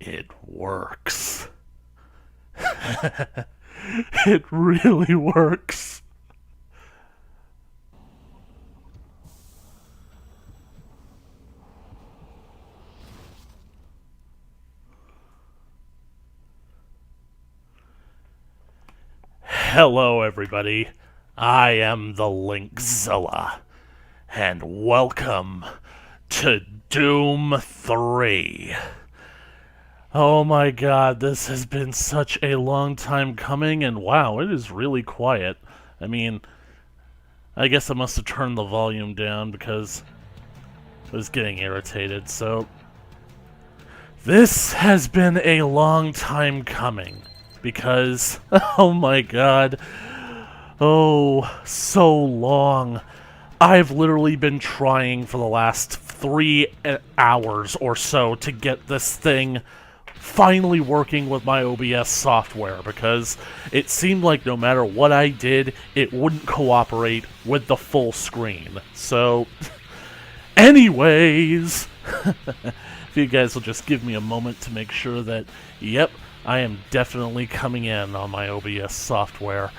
It works. It really works. Hello, everybody. I am the Linkzilla, and welcome to Doom 3. Oh my god, this has been such a long time coming, and wow, it is really quiet. I mean, I guess I must have turned the volume down because I was getting irritated, so... This has been a long time coming, because, oh my god, oh, so long. I've literally been trying for the last 3 hours or so to get this thing finally working with my OBS software, because it seemed like no matter what I did, it wouldn't cooperate with the full screen. So, anyways, if you guys will just give me a moment to make sure that, yep, I am definitely coming in on my OBS software.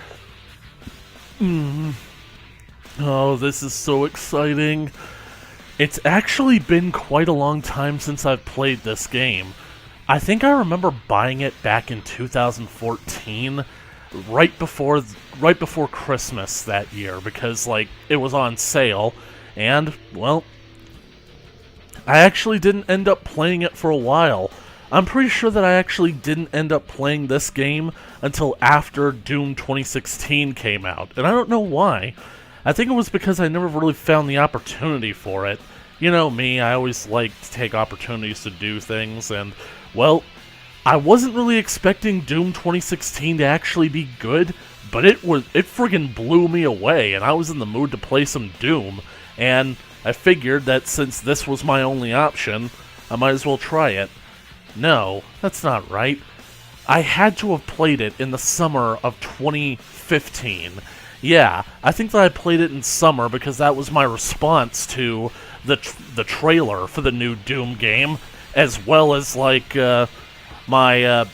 Oh, this is so exciting. It's actually been quite a long time since I've played this game. I think I remember buying it back in 2014, right before Christmas that year, because, like, it was on sale, and, well, I actually didn't end up playing it for a while. I'm pretty sure that I actually didn't end up playing this game until after Doom 2016 came out, and I don't know why. I think it was because I never really found the opportunity for it. You know me, I always like to take opportunities to do things, and, well, I wasn't really expecting Doom 2016 to actually be good, but it friggin' blew me away, and I was in the mood to play some Doom, and I figured that since this was my only option, I might as well try it. No, that's not right. I had to have played it in the summer of 2015. Yeah, I think that I played it in summer because that was my response to the trailer for the new Doom game, as well as, like, my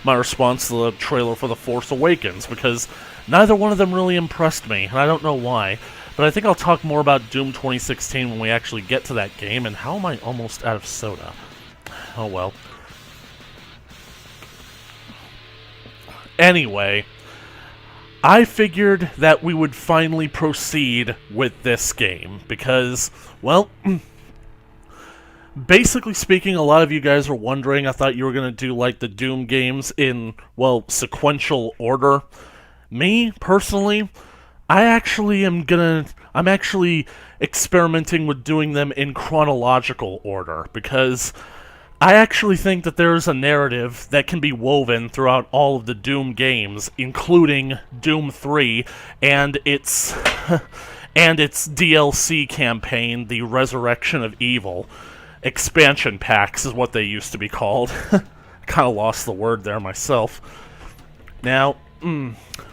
response to the trailer for The Force Awakens, because neither one of them really impressed me, and I don't know why. But I think I'll talk more about Doom 2016 when we actually get to that game, and how am I almost out of soda? Oh well. Anyway, I figured that we would finally proceed with this game, because, well, basically speaking, a lot of you guys are wondering, I thought you were going to do, like, the Doom games in, well, sequential order. Me, personally, I'm actually experimenting with doing them in chronological order, because I actually think that there's a narrative that can be woven throughout all of the Doom games, including Doom 3 and its DLC campaign, The Resurrection of Evil. Expansion packs is what they used to be called. Kind of lost the word there myself. Now,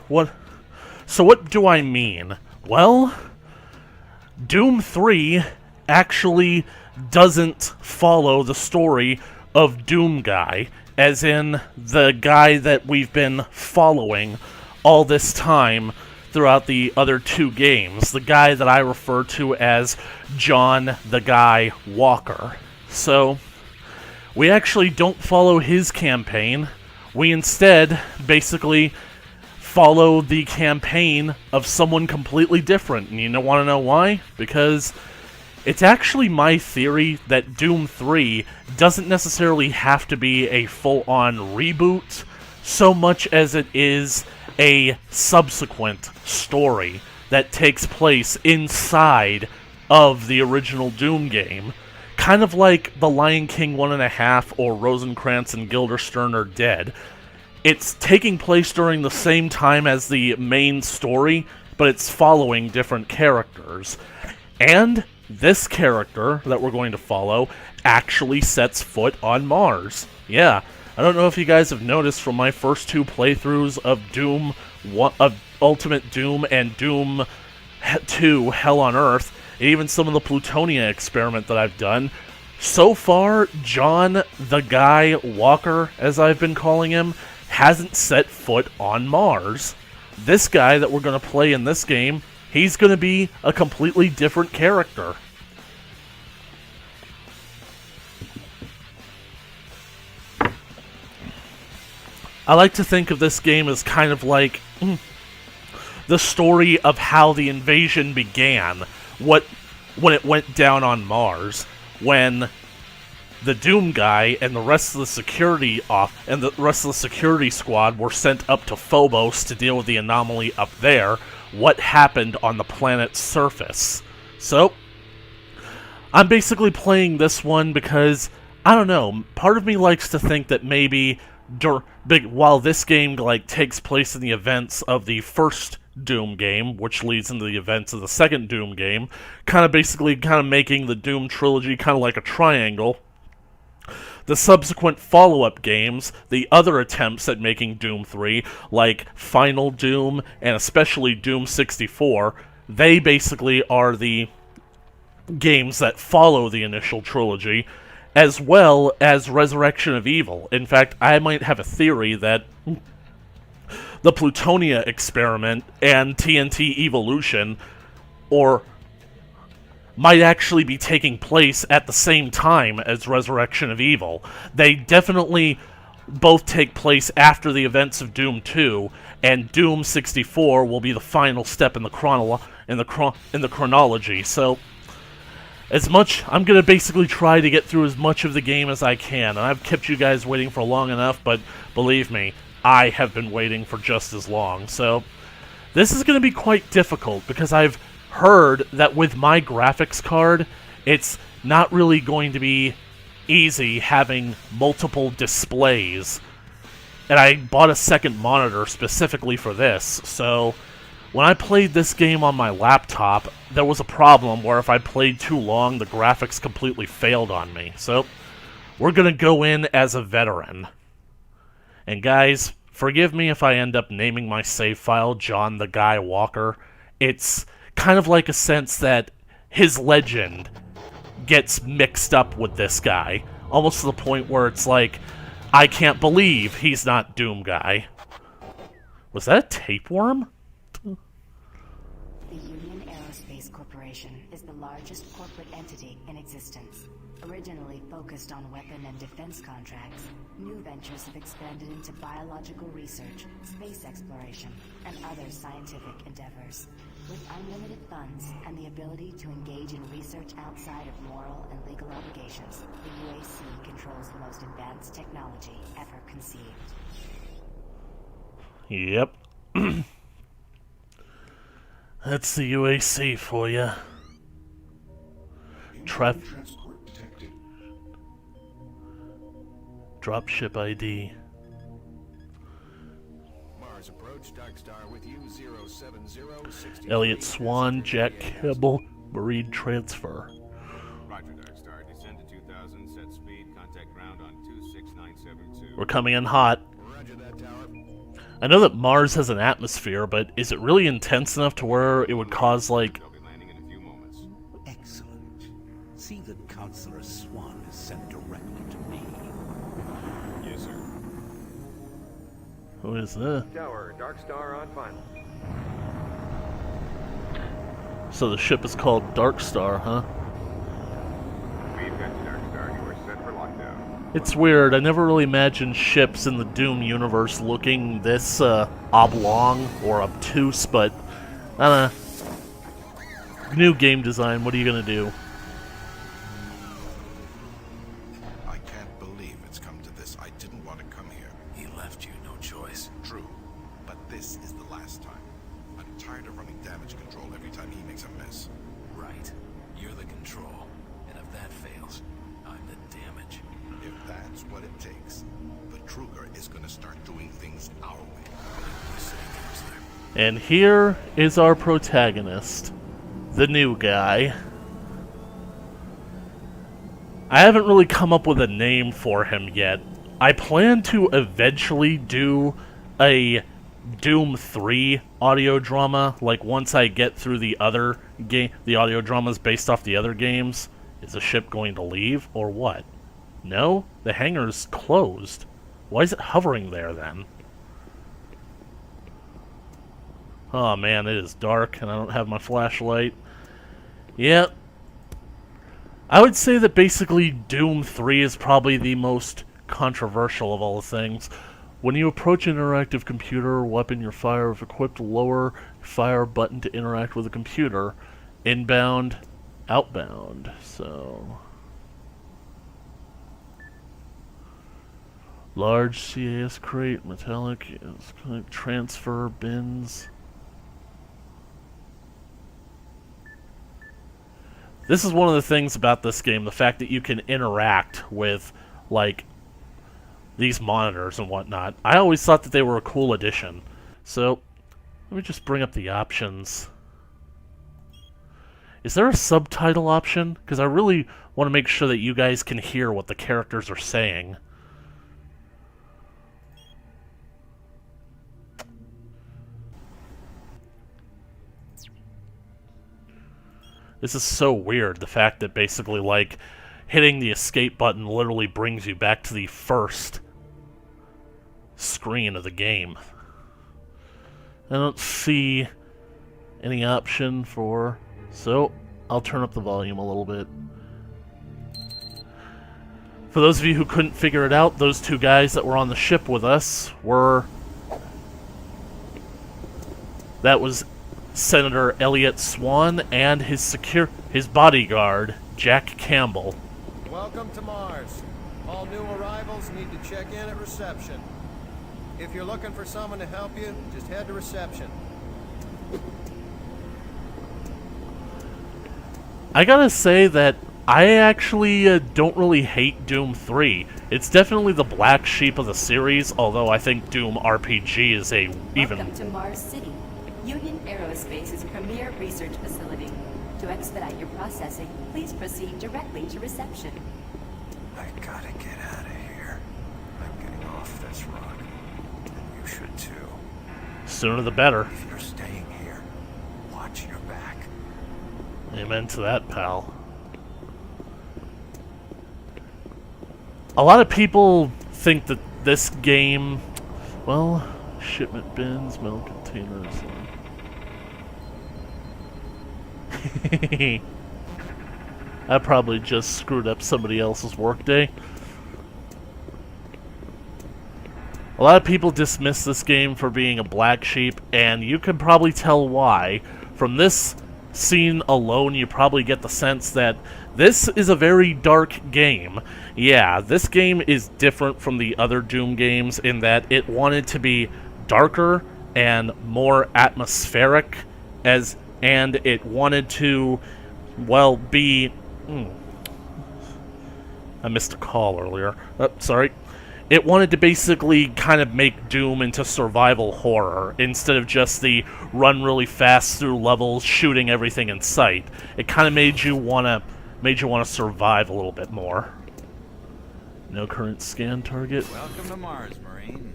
what do I mean? Well, Doom 3 actually doesn't follow the story of Doomguy, as in the guy that we've been following all this time throughout the other 2 games, the guy that I refer to as John the Guy Walker. So, we actually don't follow his campaign. We instead basically follow the campaign of someone completely different. And you want to know why? Because it's actually my theory that Doom 3 doesn't necessarily have to be a full-on reboot, so much as it is a subsequent story that takes place inside of the original Doom game. Kind of like The Lion King 1.5 or Rosencrantz and Guildenstern Are Dead. It's taking place during the same time as the main story, but it's following different characters. And this character that we're going to follow actually sets foot on Mars. Yeah, I don't know if you guys have noticed from my first 2 playthroughs of Doom, of Ultimate Doom and Doom 2 Hell on Earth, and even some of the Plutonia experiment that I've done, So far, John the Guy Walker, as I've been calling him, hasn't set foot on Mars. This guy that we're going to play in this game, he's going to be a completely different character. I like to think of this game as kind of like the story of how the invasion began, when it went down on Mars, when the Doomguy and the rest of the security squad were sent up to Phobos to deal with the anomaly up there. What happened on the planet's surface? So, I'm basically playing this one because, I don't know, part of me likes to think that maybe while this game takes place in the events of the first Doom game, which leads into the events of the second Doom game, kind of making the Doom trilogy kind of like a triangle. The subsequent follow-up games, the other attempts at making Doom 3, like Final Doom and especially Doom 64, they basically are the games that follow the initial trilogy, as well as Resurrection of Evil. In fact, I might have a theory that the Plutonia experiment and TNT evolution might actually be taking place at the same time as Resurrection of Evil. They definitely both take place after the events of Doom 2, and Doom 64 will be the final step in the chronology. So, I'm going to basically try to get through as much of the game as I can, and I've kept you guys waiting for long enough, but believe me, I have been waiting for just as long. So, this is going to be quite difficult, because I've heard that with my graphics card, it's not really going to be easy having multiple displays. And I bought a second monitor specifically for this, so when I played this game on my laptop, there was a problem where if I played too long, the graphics completely failed on me. So, we're gonna go in as a veteran. And guys, forgive me if I end up naming my save file John the Guy Walker. It's kind of like a sense that his legend gets mixed up with this guy, almost to the point where it's like, I can't believe he's not Doomguy. Was that a tapeworm? The Union Aerospace Corporation is the largest corporate entity in existence. Originally focused on weapon and defense contracts, new ventures have expanded into biological research, space exploration, and other scientific endeavors. With unlimited funds and the ability to engage in research outside of moral and legal obligations, the UAC controls the most advanced technology ever conceived. Yep. That's the UAC for you. Transport detected. Dropship ID. Mars approach, Dark Star with you, 070 Elliot Swan, Jack Campbell, Marine Transfer. Roger, Dark Star. Descend to 2000, set speed, contact ground on 26972. We're coming in hot. Roger that, tower. I know that Mars has an atmosphere, but is it really intense enough to where it would cause, like... They'll be landing in a few moments. Excellent. See that Counselor Swan is sent directly to me. Yes, sir. Who is that? Tower, Dark Star on final. So the ship is called Dark Star, huh? We've got you, Dark Star. You are set for lockdown. It's weird, I never really imagined ships in the Doom universe looking this oblong or obtuse, but I don't know. New game design, what are you gonna do? I can't believe it's come to this. I didn't want to come here. He left you no choice. True, but this is the last time. I'm tired of running damage control every time he makes a mess. Right. You're the control. And if that fails, I'm the damage. If that's what it takes, the Truger is going to start doing things our way. You say, Counselor. And here is our protagonist, the new guy. I haven't really come up with a name for him yet. I plan to eventually do a Doom 3 audio drama, like once I get through the other game, the audio dramas based off the other games, Is the ship going to leave, or what? No? The hangar's closed. Why is it hovering there, then? Oh man, it is dark, and I don't have my flashlight. Yep. I would say that basically Doom 3 is probably the most controversial of all the things. When you approach an interactive computer or weapon, your fire, if equipped, lower fire button to interact with the computer. Inbound, outbound. So... large CAS crate, metallic, yes, transfer, bins. This is one of the things about this game, the fact that you can interact with, like, these monitors and whatnot. I always thought that they were a cool addition. So, let me just bring up the options. Is there a subtitle option? Because I really want to make sure that you guys can hear what the characters are saying. This is so weird, the fact that basically, like, hitting the escape button literally brings you back to the first screen of the game. I don't see any option for... so, I'll turn up the volume a little bit. For those of you who couldn't figure it out, those two guys that were on the ship with us were... that was Senator Elliot Swan and his bodyguard, Jack Campbell. Welcome to Mars. All new arrivals need to check in at reception. If you're looking for someone to help you, just head to reception. I gotta say that I actually don't really hate Doom 3. It's definitely the black sheep of the series, although I think Doom RPG is a even... Welcome to Mars City, Union Aerospace's premier research facility. To expedite your processing, please proceed directly to reception. I gotta get out of here. I'm getting off this rock. And you should too. Sooner the better. If you're staying here, watch your back. Amen to that, pal. A lot of people think that this game, well, shipment bins, metal containers. I probably just screwed up somebody else's workday. A lot of people dismiss this game for being a black sheep, and you can probably tell why. From this scene alone, you probably get the sense that this is a very dark game. Yeah, this game is different from the other Doom games in that it wanted to be darker and more atmospheric, and it wanted to, well, be... I missed a call earlier. Sorry. It wanted to basically kind of make Doom into survival horror instead of just the run really fast through levels, shooting everything in sight. It kind of made you wanna survive a little bit more. No current scan target. Welcome to Mars, Marine.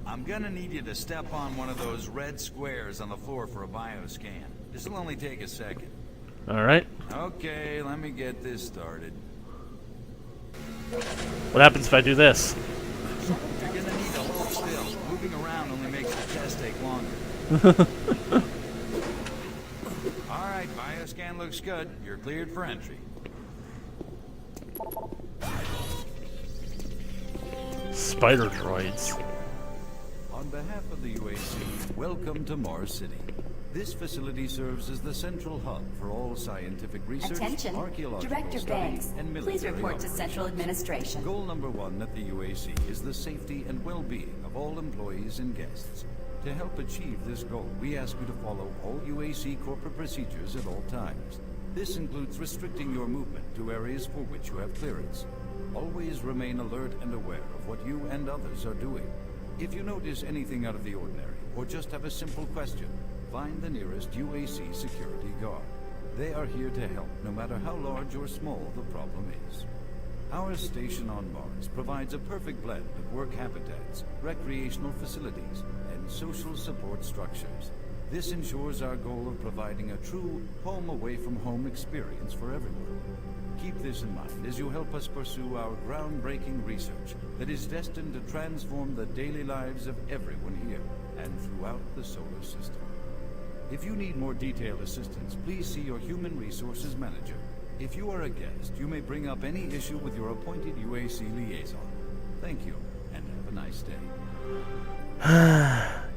I'm gonna need you to step on one of those red squares on the floor for a bioscan. This'll only take a second. Alright. Okay, let me get this started. What happens if I do this? You're gonna need to hold still. Moving around only makes the test take longer. Alright, bioscan looks good. You're cleared for entry. Spider droids. On behalf of the UAC, welcome to Mars City. This facility serves as the central hub for all scientific research, Attention, archaeological Director study, Banks, and please military report to operations. Central Administration. Goal number one at the UAC is the safety and well-being of all employees and guests. To help achieve this goal, we ask you to follow all UAC corporate procedures at all times. This includes restricting your movement to areas for which you have clearance. Always remain alert and aware of what you and others are doing. If you notice anything out of the ordinary, or just have a simple question, find the nearest UAC security guard. They are here to help, no matter how large or small the problem is. Our station on Mars provides a perfect blend of work habitats, recreational facilities, and social support structures. This ensures our goal of providing a true home-away-from-home experience for everyone. Keep this in mind as you help us pursue our groundbreaking research that is destined to transform the daily lives of everyone here and throughout the solar system. If you need more detailed assistance, please see your Human Resources Manager. If you are a guest, you may bring up any issue with your appointed UAC liaison. Thank you, and have a nice day.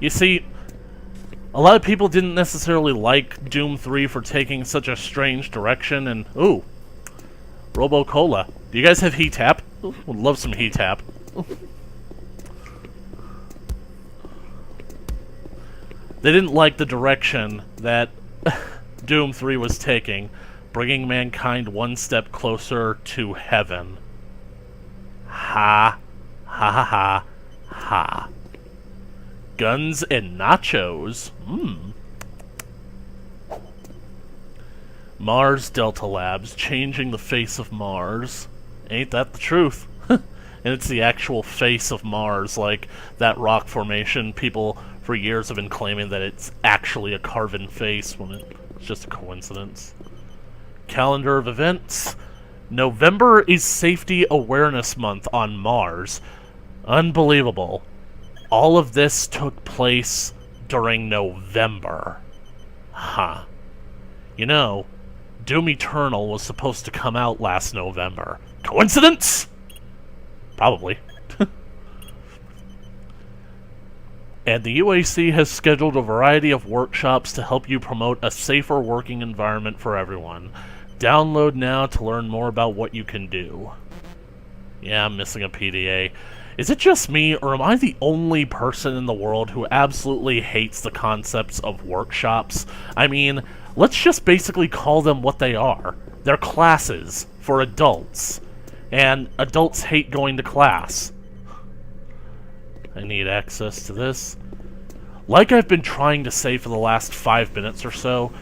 You see, a lot of people didn't necessarily like Doom 3 for taking such a strange direction, and ooh, Robo-Cola. Do you guys have Heat Tap? Would love some Heat Tap. They didn't like the direction that Doom 3 was taking, bringing mankind one step closer to heaven. Ha. Ha ha ha. Ha. Guns and nachos. Mars Delta Labs, changing the face of Mars. Ain't that the truth? And it's the actual face of Mars, like that rock formation. People for years have been claiming that it's actually a carven face when it's just a coincidence. Calendar of events. November is Safety Awareness Month on Mars. Unbelievable. All of this took place during November. Huh. You know, Doom Eternal was supposed to come out last November. Coincidence? Probably. And the UAC has scheduled a variety of workshops to help you promote a safer working environment for everyone. Download now to learn more about what you can do. Yeah, I'm missing a PDA. Is it just me, or am I the only person in the world who absolutely hates the concepts of workshops? I mean, let's just basically call them what they are. They're classes for adults. And adults hate going to class. I need access to this. Like I've been trying to say for the last 5 minutes or so,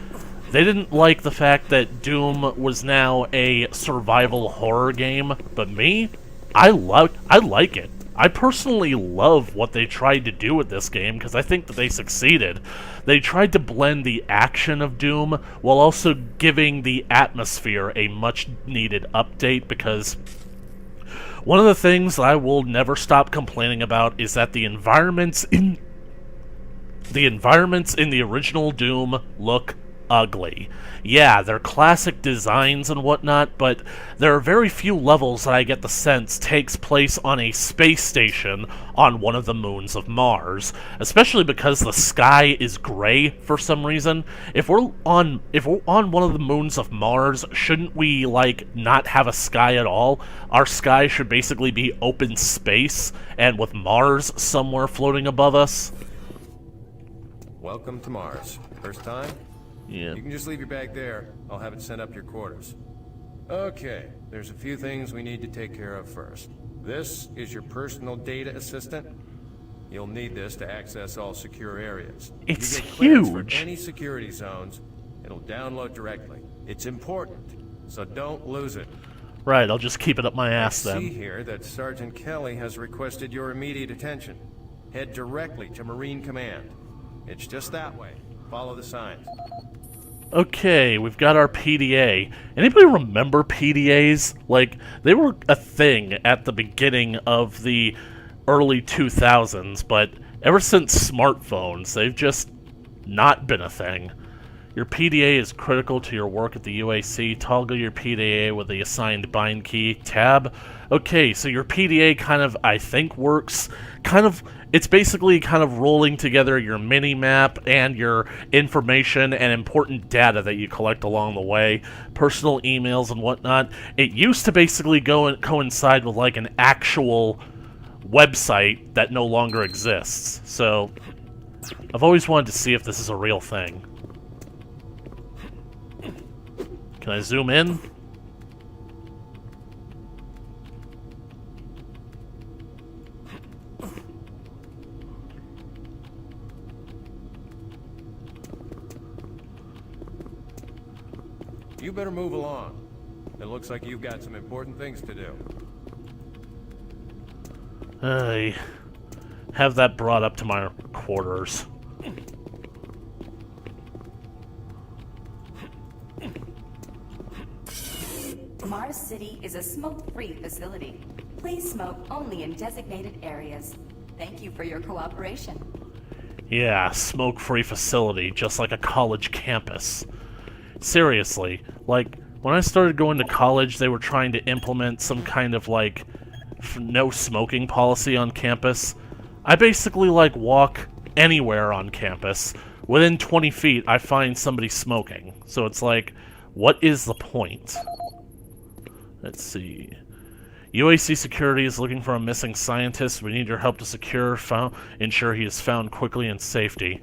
they didn't like the fact that Doom was now a survival horror game, but me? I like it. I personally love what they tried to do with this game, because I think that they succeeded. They tried to blend the action of Doom, while also giving the atmosphere a much-needed update, because one of the things that I will never stop complaining about is that the environments in the original Doom look ugly. Yeah, they're classic designs and whatnot, but there are very few levels that I get the sense takes place on a space station on one of the moons of Mars, especially because the sky is gray for some reason. If we're on one of the moons of Mars, shouldn't we, like, not have a sky at all? Our sky should basically be open space, and with Mars somewhere floating above us. Welcome to Mars. First time? Yeah. You can just leave your bag there. I'll have it sent up your quarters. Okay, there's a few things we need to take care of first. This is your personal data assistant. You'll need this to access all secure areas. It's you get clearance huge. For any security zones, it'll download directly. It's important, so don't lose it. Right, I'll just keep it up my ass I then. see here that Sergeant Kelly has requested your immediate attention. Head directly to Marine Command. It's just that way. Follow the signs. Okay, we've got our PDA. Anybody remember PDAs? Like, they were a thing at the beginning of the early 2000s, but ever since smartphones, they've just not been a thing. Your PDA is critical to your work at the UAC. Toggle your PDA with the assigned bind key. Tab. Okay, so your PDA kind of, I think, works it's basically kind of rolling together your mini-map and your information and important data that you collect along the way, personal emails and whatnot. It used to basically go and coincide with like an actual website that no longer exists. So, I've always wanted to see if this is a real thing. Can I zoom in? You better move along. It looks like you've got some important things to do. I have that brought up to my quarters. Mars City is a smoke-free facility. Please smoke only in designated areas. Thank you for your cooperation. Yeah, smoke-free facility, just like a college campus. Seriously, like, when I started going to college, they were trying to implement some kind of, like, no smoking policy on campus. I basically, like, walk anywhere on campus. Within 20 feet, I find somebody smoking. So it's like, what is the point? Let's see. UAC Security is looking for a missing scientist. We need your help to ensure he is found quickly in safety.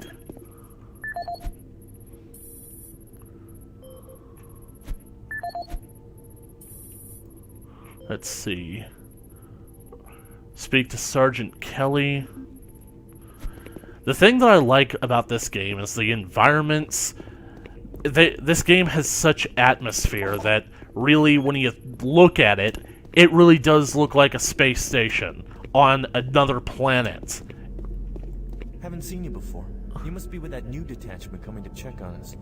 Let's see. Speak to Sergeant Kelly. The thing that I like about this game is the environments. This game has such atmosphere that really, when you look at it, it really does look like a space station on another planet. Haven't seen you before. You must be with that new detachment coming to check on us.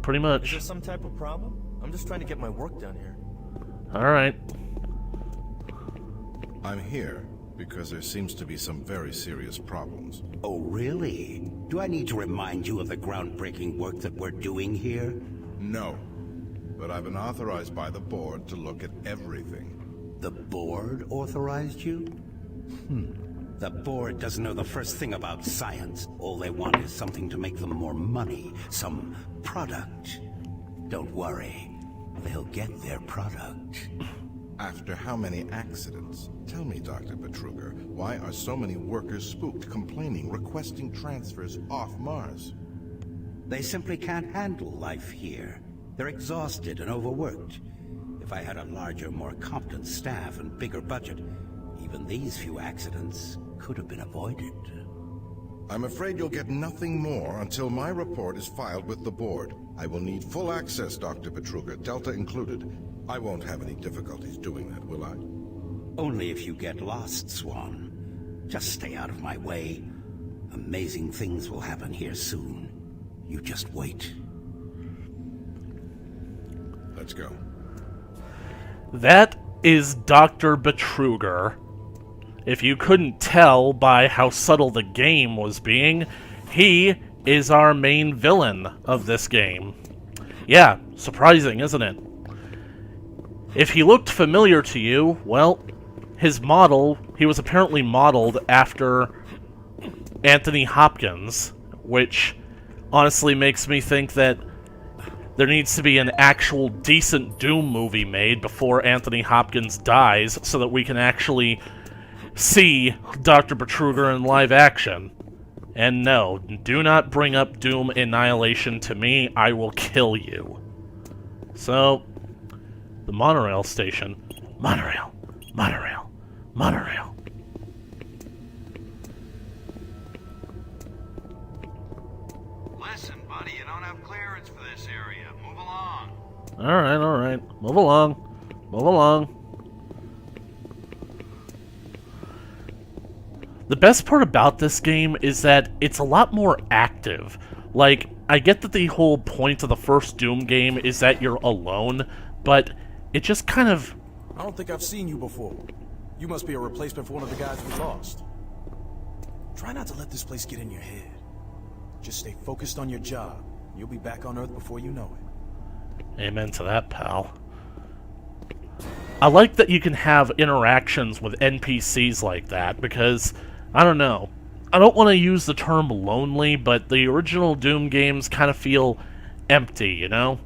Pretty much. Is there some type of problem? I'm just trying to get my work done here. Alright. I'm here because there seems to be some very serious problems. Oh, really? Do I need to remind you of the groundbreaking work that we're doing here? No. But I've been authorized by the board to look at everything. The board authorized you? The board doesn't know the first thing about science. All they want is something to make them more money. Some product. Don't worry. They'll get their product. After how many accidents? Tell me, Dr. Betruger, why are so many workers spooked, complaining, requesting transfers off Mars? They simply can't handle life here. They're exhausted and overworked. If I had a larger, more competent staff and bigger budget, even these few accidents could have been avoided. I'm afraid you'll get nothing more until my report is filed with the board. I will need full access, Dr. Betruger, Delta included. I won't have any difficulties doing that, will I? Only if you get lost, Swan. Just stay out of my way. Amazing things will happen here soon. You just wait. Let's go. That is Dr. Betruger. If you couldn't tell by how subtle the game was being, he is our main villain of this game. Yeah, surprising, isn't it? If he looked familiar to you, well, he was apparently modeled after Anthony Hopkins, which honestly makes me think that there needs to be an actual decent Doom movie made before Anthony Hopkins dies so that we can actually see Dr. Betruger in live action. And no, do not bring up Doom Annihilation to me, I will kill you. So, the monorail station. Monorail. Monorail. Monorail. Listen, buddy, you don't have clearance for this area. Move along. Alright, alright. Move along. Move along. The best part about this game is that it's a lot more active. Like, I get that the whole point of the first Doom game is that you're alone, but it just kind of... I don't think I've seen you before. You must be a replacement for one of the guys we lost. Try not to let this place get in your head. Just stay focused on your job. You'll be back on Earth before you know it. Amen to that, pal. I like that you can have interactions with NPCs like that, because, I don't know, I don't want to use the term lonely, but the original Doom games kind of feel empty, you know?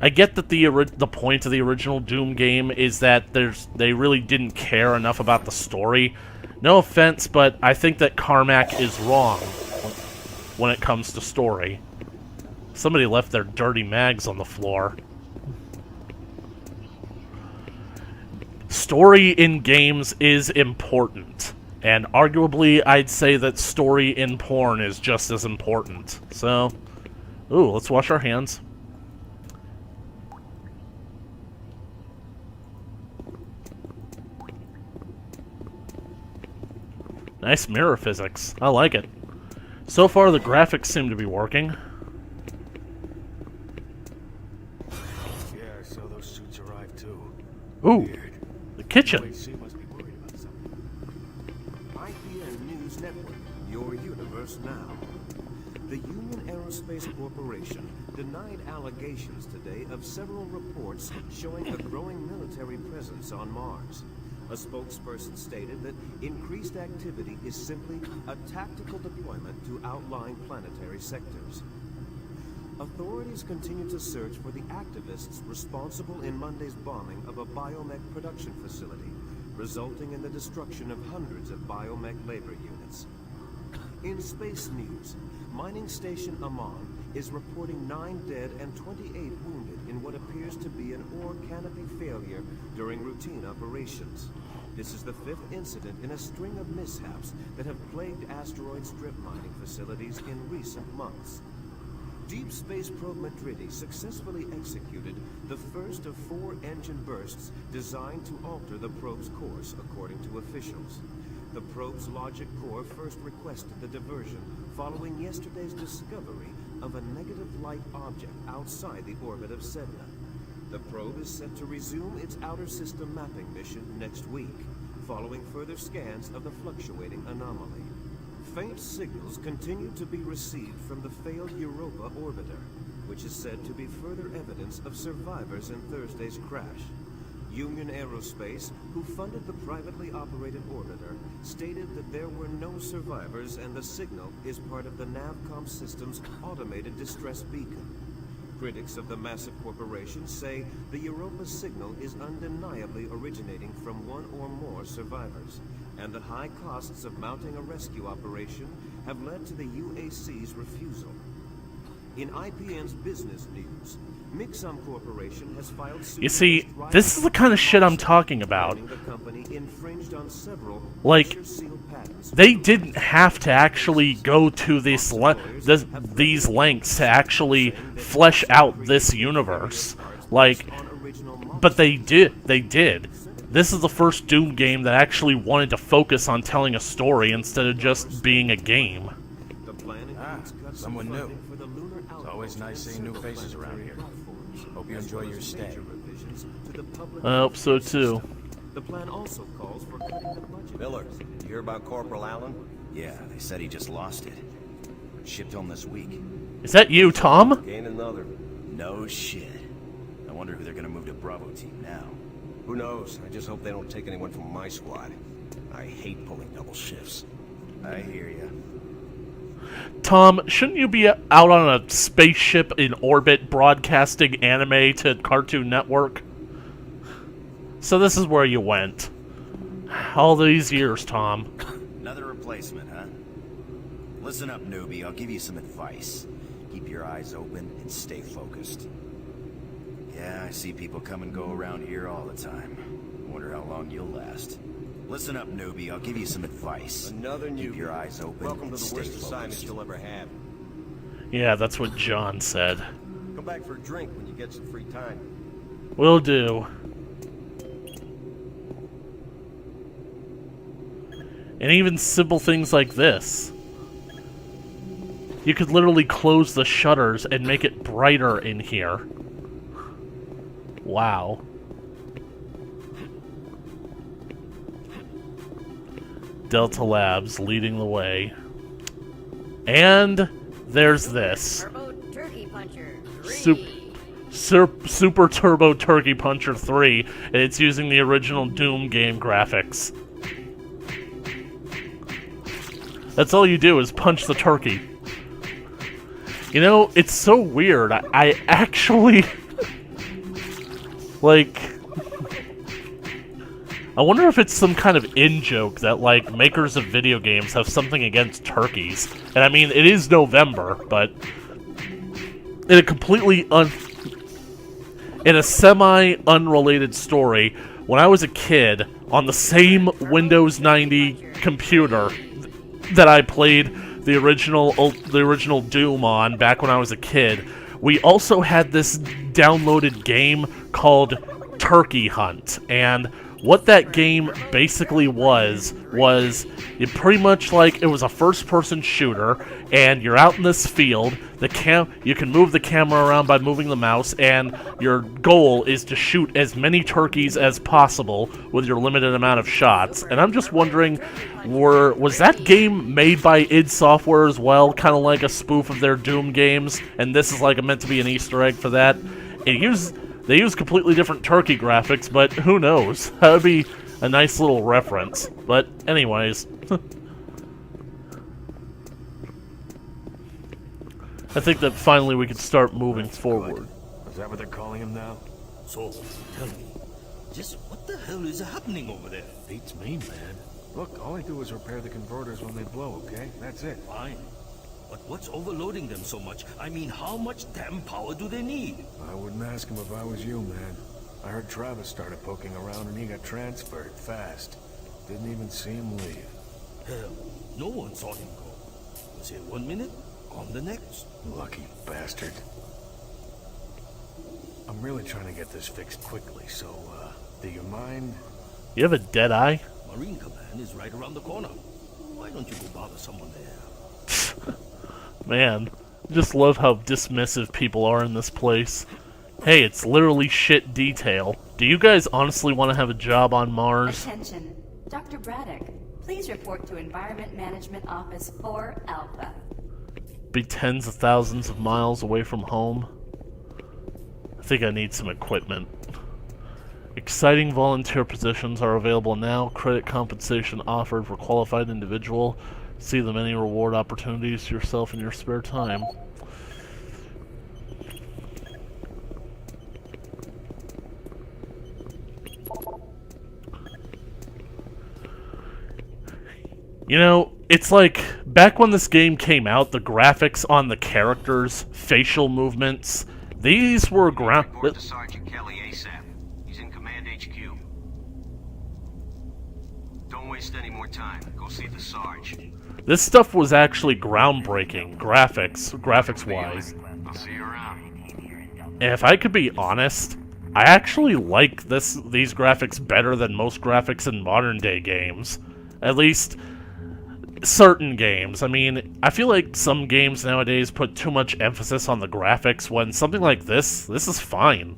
I get that the point of the original Doom game is that they really didn't care enough about the story. No offense, but I think that Carmack is wrong when it comes to story. Somebody left their dirty mags on the floor. Story in games is important. And arguably, I'd say that story in porn is just as important. So, ooh, let's wash our hands. Nice mirror physics. I like it. So far, the graphics seem to be working. Yeah, so those suits are drive too. Ooh, Weird. the kitchen. UAC must be worried about something. IPN News Network, your universe now. The Union Aerospace Corporation denied allegations today of several reports showing a growing military presence on Mars. A spokesperson stated that increased activity is simply a tactical deployment to outlying planetary sectors. Authorities continue to search for the activists responsible in Monday's bombing of a biomech production facility, resulting in the destruction of hundreds of biomech labor units. In space news, mining station Amman is reporting 9 dead and 28 wounded in what appears to be an ore canopy failure during routine operations. This is the 5th incident in a string of mishaps that have plagued asteroid strip mining facilities in recent months. Deep Space Probe Madridi successfully executed the first of 4 engine bursts designed to alter the probe's course, according to officials. The probe's logic core first requested the diversion following yesterday's discovery of a negative light object outside the orbit of Sedna. The probe is set to resume its outer system mapping mission next week, following further scans of the fluctuating anomaly. Faint signals continue to be received from the failed Europa orbiter, which is said to be further evidence of survivors in Thursday's crash. Union Aerospace, who funded the privately operated orbiter, stated that there were no survivors and the signal is part of the Navcom system's automated distress beacon. Critics of the massive corporation say the Europa signal is undeniably originating from one or more survivors, and the high costs of mounting a rescue operation have led to the UAC's refusal. In IPN's business news, Mixum Corporation has filed suit. You see, this is the kind of shit I'm talking about. Like, they didn't have to actually go to these lengths to actually flesh out this universe. Like, but they did. They did. This is the first Doom game that actually wanted to focus on telling a story instead of just being a game. Someone new. It's always nice seeing new faces around here. Hope you enjoy your stay. I hope so too. The plan also calls for cutting the budget. Miller, you hear about Corporal Allen? Yeah, they said he just lost it. Shipped home this week. Is that you, Tom? Gain another. No shit. I wonder who they're gonna move to Bravo team now. Who knows? I just hope they don't take anyone from my squad. I hate pulling double shifts. I hear ya. Tom, shouldn't you be out on a spaceship in orbit broadcasting anime to Cartoon Network? So this is where you went. All these years, Tom. Another replacement, huh? Listen up, newbie. I'll give you some advice. Keep your eyes open and stay focused. Yeah, I see people come and go around here all the time. Wonder how long you'll last. Listen up, newbie. I'll give you some advice. Another newbie. Keep your eyes open. Welcome to and the stay worst focused. assignment you'll ever have. Yeah, that's what John said. Come back for a drink when you get some free time. Will do. And even simple things like this. You could literally close the shutters and make it brighter in here. Wow. Delta Labs leading the way. And there's this. Turbo Turkey Puncher 3. Super Turbo Turkey Puncher 3, and it's using the original Doom game graphics. That's all you do is punch the turkey. You know, it's so weird. I actually... like... I wonder if it's some kind of in-joke that, like, makers of video games have something against turkeys. And I mean, it is November, but... in a completely in a semi-unrelated story, when I was a kid, on the same Windows 90 computer that I played the original Doom on back when I was a kid, we also had this downloaded game called Turkey Hunt, and what that game basically was it pretty much like it was a first-person shooter, and you're out in this field. You can move the camera around by moving the mouse, and your goal is to shoot as many turkeys as possible with your limited amount of shots. And I'm just wondering, was that game made by id Software as well, kind of like a spoof of their Doom games? And this is like meant to be an Easter egg for that. They use completely different turkey graphics, but who knows? That would be a nice little reference. But anyways, I think that finally we can start moving forward. Is that what they're calling him now? So, tell me, just what the hell is happening over there? Beats me, man. Look, all I do is repair the converters when they blow, okay? That's it. Fine. But what's overloading them so much? I mean, how much damn power do they need? I wouldn't ask him if I was you, man. I heard Travis started poking around and he got transferred fast. Didn't even see him leave. Hell, no one saw him go. Was here 1 minute, on the next. Lucky bastard. I'm really trying to get this fixed quickly, so, do you mind? You have a dead eye? Marine Command is right around the corner. Why don't you go bother someone there? Man, just love how dismissive people are in this place. Hey, it's literally shit detail. Do you guys honestly want to have a job on Mars? Attention. Dr. Braddock, please report to Environment Management Office 4 Alpha. Be tens of thousands of miles away from home. I think I need some equipment. Exciting volunteer positions are available now. Credit compensation offered for qualified individual. See the many reward opportunities to yourself in your spare time. You know, it's like, back when this game came out, the graphics on the characters' facial movements, these were Report to Sergeant Kelly ASAP. He's in Command HQ. Don't waste any more time. Go see the Sarge. This stuff was actually groundbreaking, graphics-wise. I'll see you around. And if I could be honest, I actually like these graphics better than most graphics in modern-day games. At least, certain games. I mean, I feel like some games nowadays put too much emphasis on the graphics when something like this is fine.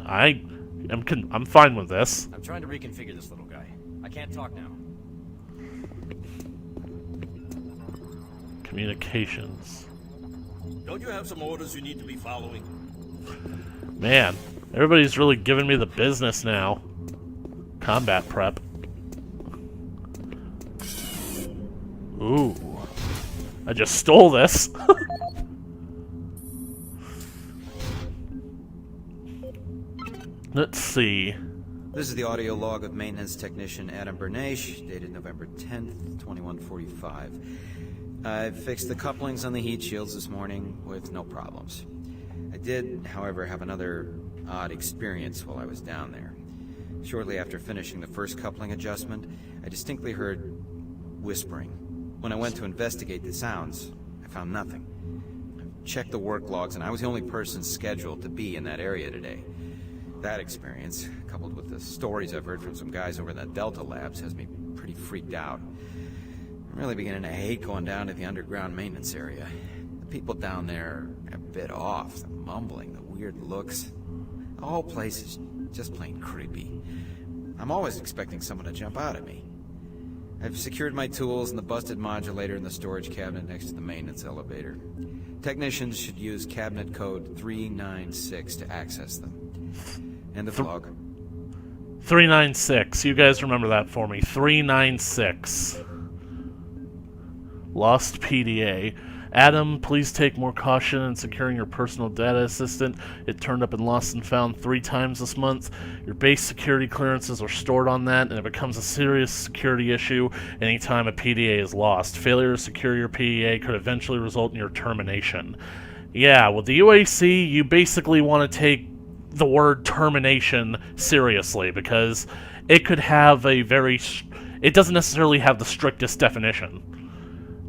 I'm fine with this. I'm trying to reconfigure this little guy. I can't talk now. Communications. Don't you have some orders you need to be following? Man, everybody's really giving me the business now. Combat prep. Ooh. I just stole this. Let's see. This is the audio log of maintenance technician Adam Bernache, dated November 10th, 2145. I fixed the couplings on the heat shields this morning with no problems. I did, however, have another odd experience while I was down there. Shortly after finishing the first coupling adjustment, I distinctly heard whispering. When I went to investigate the sounds, I found nothing. I checked the work logs, and I was the only person scheduled to be in that area today. That experience, coupled with the stories I've heard from some guys over in the Delta labs, has me pretty freaked out. I'm really beginning to hate going down to the underground maintenance area. The people down there are a bit off, the mumbling, the weird looks. The whole place is just plain creepy. I'm always expecting someone to jump out at me. I've secured my tools and the busted modulator in the storage cabinet next to the maintenance elevator. Technicians should use cabinet code 396 to access them. End of log. 396. You guys remember that for me. 396. Lost PDA. Adam, please take more caution in securing your personal data assistant. It turned up in Lost and Found 3 times this month. Your base security clearances are stored on that, and it becomes a serious security issue anytime a PDA is lost. Failure to secure your PDA could eventually result in your termination. Yeah, with the UAC, you basically want to take the word termination seriously, because it could have a very... It doesn't necessarily have the strictest definition.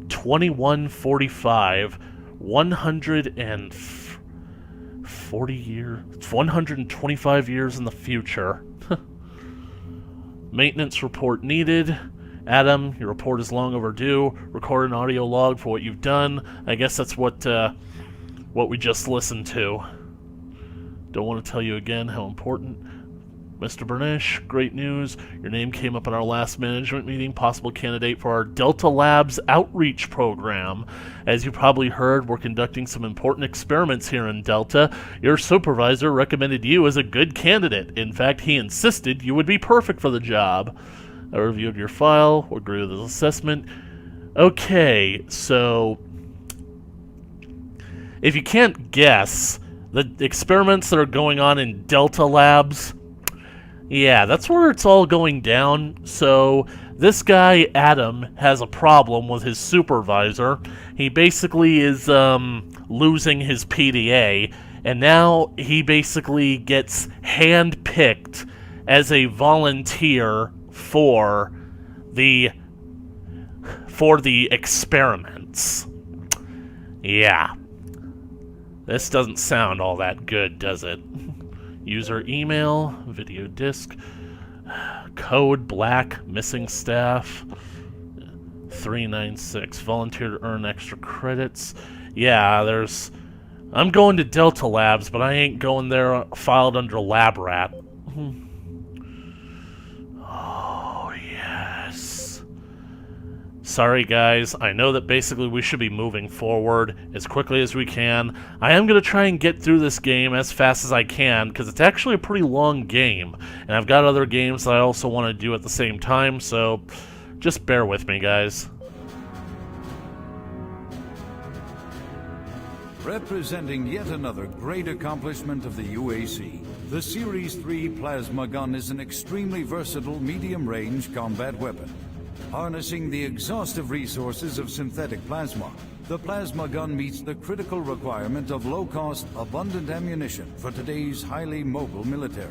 2145, 140 years, 125 years in the future. Maintenance report needed. Adam, your report is long overdue. Record an audio log for what you've done. I guess that's what we just listened to. Don't want to tell you again how important. Mr. Bernish, great news. Your name came up in our last management meeting, possible candidate for our Delta Labs outreach program. As you probably heard, we're conducting some important experiments here in Delta. Your supervisor recommended you as a good candidate. In fact, he insisted you would be perfect for the job. I reviewed your file, agree with his assessment. Okay, so if you can't guess, the experiments that are going on in Delta Labs, yeah, that's where it's all going down. So this guy, Adam, has a problem with his supervisor. He basically is losing his PDA, and now he basically gets handpicked as a volunteer for the experiments. Yeah. This doesn't sound all that good, does it? User email, video disk, code black, missing staff, 396, volunteer to earn extra credits. Yeah, I'm going to Delta Labs, but I ain't going there filed under Lab Rat. Oh, yes. Sorry, guys. I know that basically we should be moving forward as quickly as we can. I am going to try and get through this game as fast as I can, because it's actually a pretty long game. And I've got other games that I also want to do at the same time, so just bear with me, guys. Representing yet another great accomplishment of the UAC, the Series 3 plasma gun is an extremely versatile medium-range combat weapon. Harnessing the exhaustive resources of synthetic plasma, the plasma gun meets the critical requirement of low-cost, abundant ammunition for today's highly mobile military.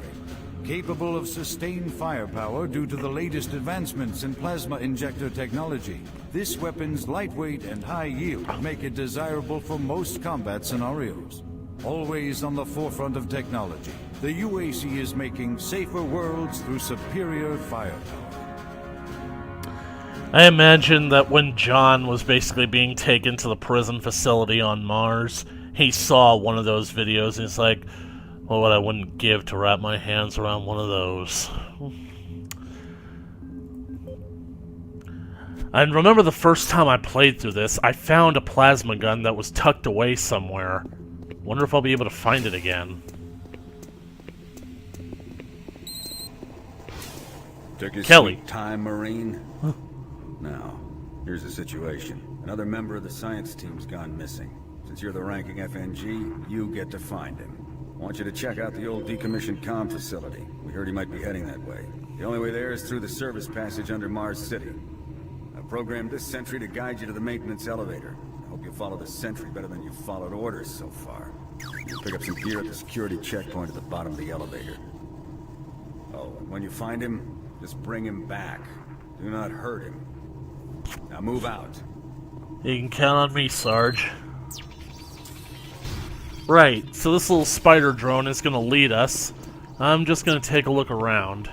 Capable of sustained firepower due to the latest advancements in plasma injector technology, this weapon's lightweight and high yield make it desirable for most combat scenarios. Always on the forefront of technology, the UAC is making safer worlds through superior firepower. I imagine that when John was basically being taken to the prison facility on Mars, he saw one of those videos and he's like, well, what I wouldn't give to wrap my hands around one of those. And remember the first time I played through this, I found a plasma gun that was tucked away somewhere. Wonder if I'll be able to find it again. Took your Kelly. sweet time, Marine. Now, here's the situation. Another member of the science team's gone missing. Since you're the ranking FNG, you get to find him. I want you to check out the old decommissioned comm facility. We heard he might be heading that way. The only way there is through the service passage under Mars City. I programmed this sentry to guide you to the maintenance elevator. I hope you follow the sentry better than you've followed orders so far. You'll pick up some gear at the security checkpoint at the bottom of the elevator. Oh, and when you find him, just bring him back. Do not hurt him. Now move out. You can count on me, Sarge. Right, so this little spider drone is going to lead us. I'm just going to take a look around.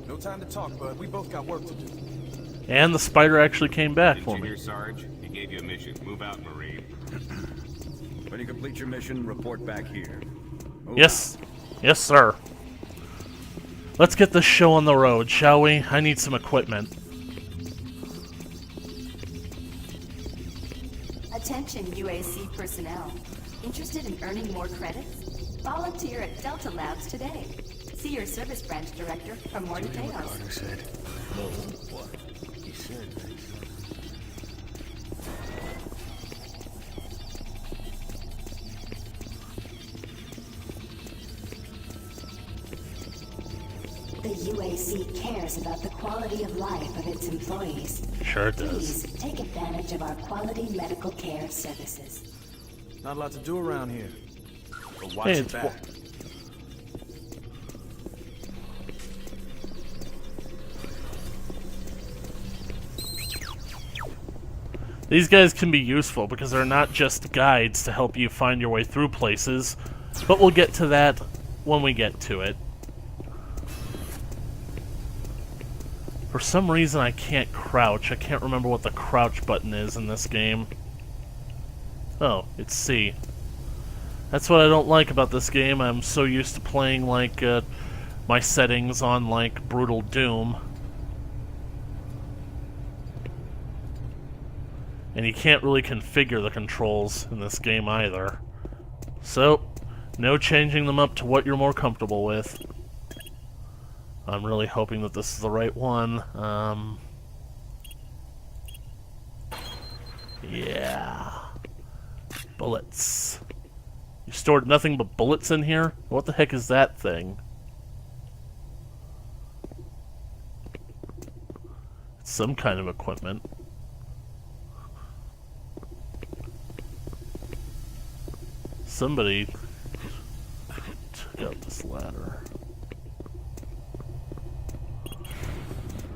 No time to talk, bud. We both got work to do. And the spider actually came back for Did you me. hear, Sarge? He gave you a mission. Move out, Marine. When you complete your mission, report back here. Move Yes. Yes, sir. Let's get this show on the road, shall we? I need some equipment. Attention UAC personnel. Interested in earning more credits? Volunteer at Delta Labs today. See your service branch director for more details. What? He said. The UAC cares about the quality of life of its employees. Sure it does. Please take advantage of our quality medical care services. Not a lot to do around here. But watch Hey, your it's back. These guys can be useful because they're not just guides to help you find your way through places. But we'll get to that when we get to it. For some reason I can't crouch. I can't remember what the crouch button is in this game. Oh, it's C. That's what I don't like about this game. I'm so used to playing like my settings on like Brutal Doom. And you can't really configure the controls in this game either. So, no changing them up to what you're more comfortable with. I'm really hoping that this is the right one. Yeah. Bullets. You stored nothing but bullets in here? What the heck is that thing? It's some kind of equipment. Somebody took out this ladder.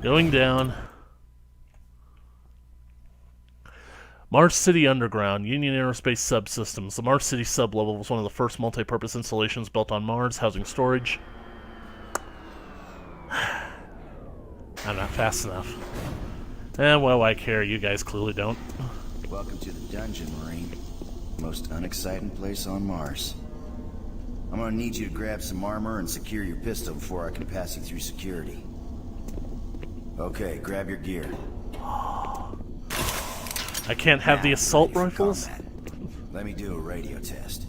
Going down. Mars City Underground, Union Aerospace Subsystems. The Mars City sublevel was one of the first multi-purpose installations built on Mars, housing storage. I'm not fast enough. And what do I care? You guys clearly don't. Welcome to the dungeon, Marine. Most unexciting place on Mars. I'm gonna need you to grab some armor and secure your pistol before I can pass you through security. Okay, grab your gear. I can't have the assault rifles? Let me do a radio test.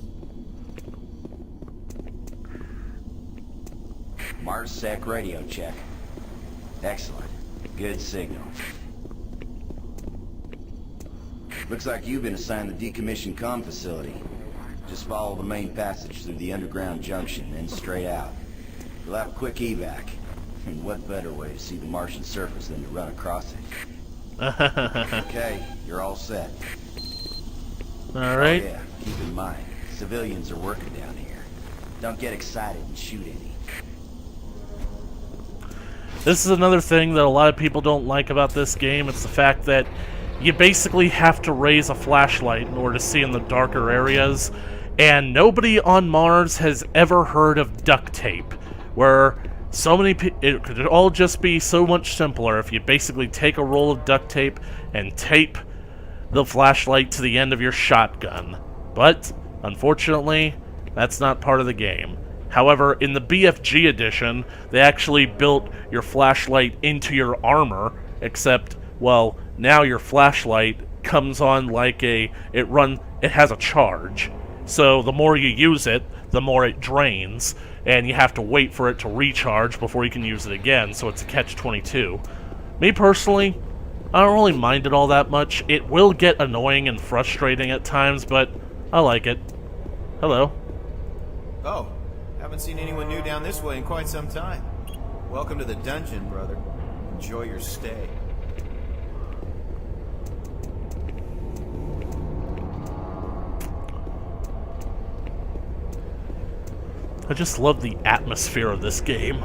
Mars Sec radio check. Excellent. Good signal. Looks like you've been assigned the decommissioned comm facility. Just follow the main passage through the underground junction, then straight out. You'll have a quick evac. And what better way to see the Martian surface than to run across it? Okay, you're all set. Alright. Oh, yeah, keep in mind, civilians are working down here. Don't get excited and shoot any. This is another thing that a lot of people don't like about this game. It's the fact that you basically have to raise a flashlight in order to see in the darker areas. And nobody on Mars has ever heard of duct tape, where so many it could all just be so much simpler if you basically take a roll of duct tape and tape the flashlight to the end of your shotgun. But, unfortunately, that's not part of the game. However, in the BFG edition, they actually built your flashlight into your armor, except, well, now your flashlight comes on like it has a charge. So the more you use it, the more it drains, and you have to wait for it to recharge before you can use it again, so it's a catch-22. Me personally, I don't really mind it all that much. It will get annoying and frustrating at times, but I like it. Hello. Oh, haven't seen anyone new down this way in quite some time. Welcome to the dungeon, brother. Enjoy your stay. I just love the atmosphere of this game.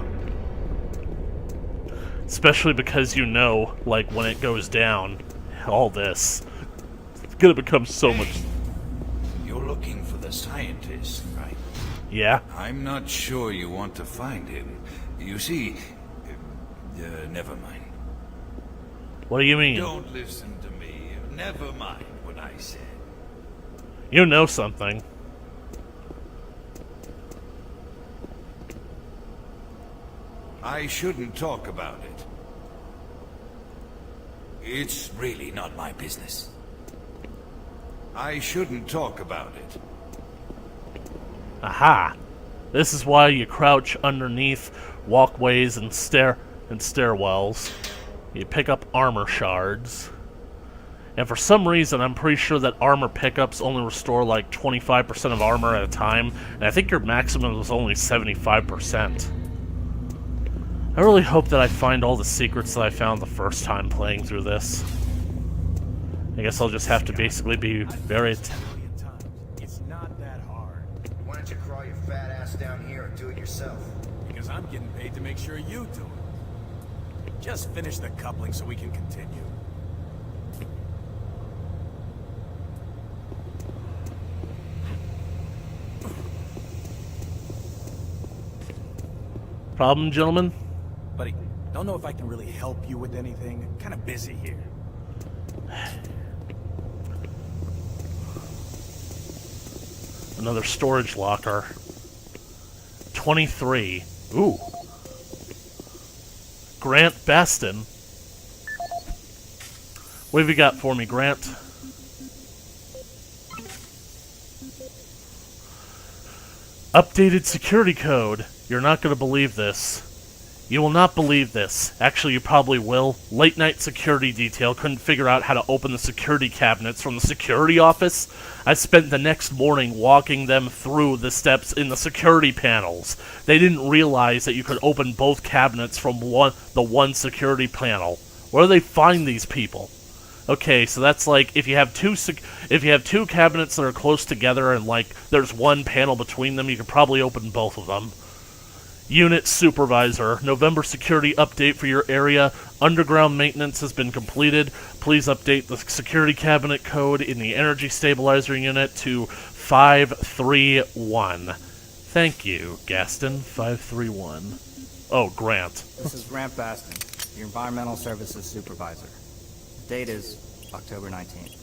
Especially because you know, like, when it goes down, all this, it's gonna become so much... You're looking for the scientist, right? Yeah. I'm not sure you want to find him. You see... never mind. What do you mean? Don't listen to me. Never mind what I said. You know something. I shouldn't talk about it. It's really not my business. I shouldn't talk about it. Aha! This is why you crouch underneath walkways and stairwells. You pick up armor shards. And for some reason, I'm pretty sure that armor pickups only restore like 25% of armor at a time, and I think your maximum is only 75%. I really hope that I find all the secrets that I found the first time playing through this. I guess I'll just have to basically be very... It's not that hard. Why don't you crawl your fat ass down here and do it yourself? Because I'm getting paid to make sure you do it. Just finish the coupling so we can continue. Problem, gentlemen? Buddy, don't know if I can really help you with anything. I'm kind of busy here. Another storage locker. 23. Ooh. Grant Baston. What have you got for me, Grant? Updated security code. You're not going to believe this. You will not believe this. Actually, you probably will. Late night security detail couldn't figure out how to open the security cabinets from the security office. I spent the next morning walking them through the steps in the security panels. They didn't realize that you could open both cabinets from the one security panel. Where do they find these people? Okay, so that's like if you have two cabinets that are close together and like there's one panel between them, you could probably open both of them. Unit Supervisor, November security update for your area. Underground maintenance has been completed. Please update the security cabinet code in the energy stabilizer unit to 531. Thank you, Gaston. 531. Oh, Grant. This is Grant Baston, your Environmental Services Supervisor. The date is October 19th.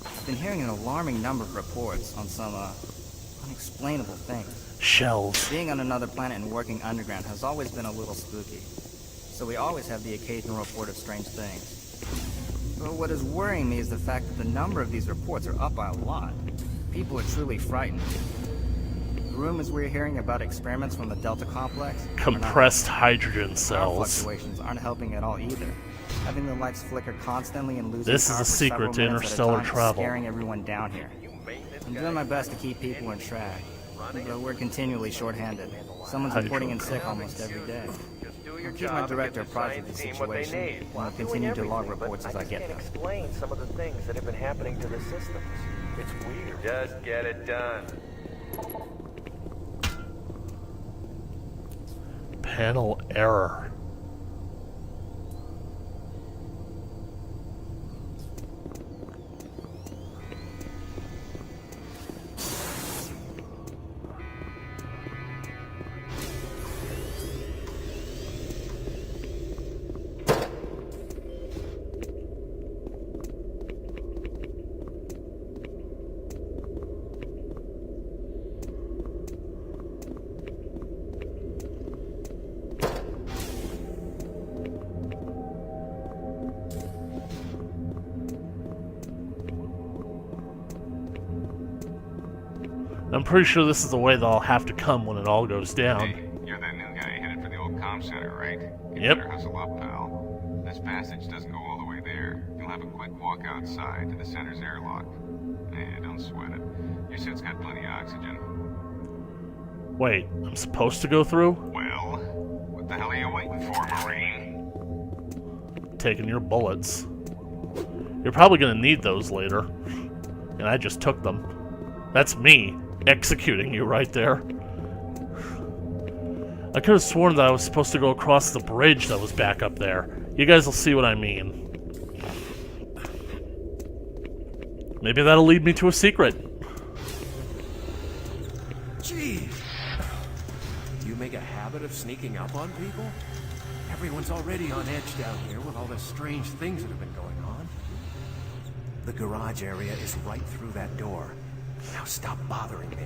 I've been hearing an alarming number of reports on some, unexplainable things. Shells. Being on another planet and working underground has always been a little spooky, so we always have the occasional report of strange things. But what is worrying me is the fact that the number of these reports are up by a lot. People are truly frightened. The rumors we're hearing about experiments from the Delta Complex... Compressed hydrogen Power cells. fluctuations aren't helping at all either. Having the lights flicker constantly and losing This is power a for secret to several minutes at a interstellar time is travel. scaring everyone down here. I'm doing my best to keep people in track, but we're continually short-handed. Someone's reporting in sick almost every day. I'll keep my director apprised of the situation, and I'll continue to log reports as I get them. Explain some of the things that have been happening to the systems. It's weird. Just get it done. Panel error. I'm pretty sure this is the way they'll have to come when it all goes down. Hey, you're that new guy headed for the old comm center, right? You Yep. better hustle up, pal. This passage doesn't go all the way there. You'll have a quick walk outside to the center's airlock. Eh, don't sweat it. Your suit's got plenty of oxygen. Wait, I'm supposed to go through? Well, what the hell are you waiting for, Marine? Taking your bullets. You're probably gonna need those later. And I just took them. That's me executing you right there. I could have sworn that I was supposed to go across the bridge that was back up there. You guys will see what I mean. Maybe that'll lead me to a secret. Jeez. You make a habit of sneaking up on people? Everyone's already on edge down here with all the strange things that have been going on. The garage area is right through that door. Now stop bothering me.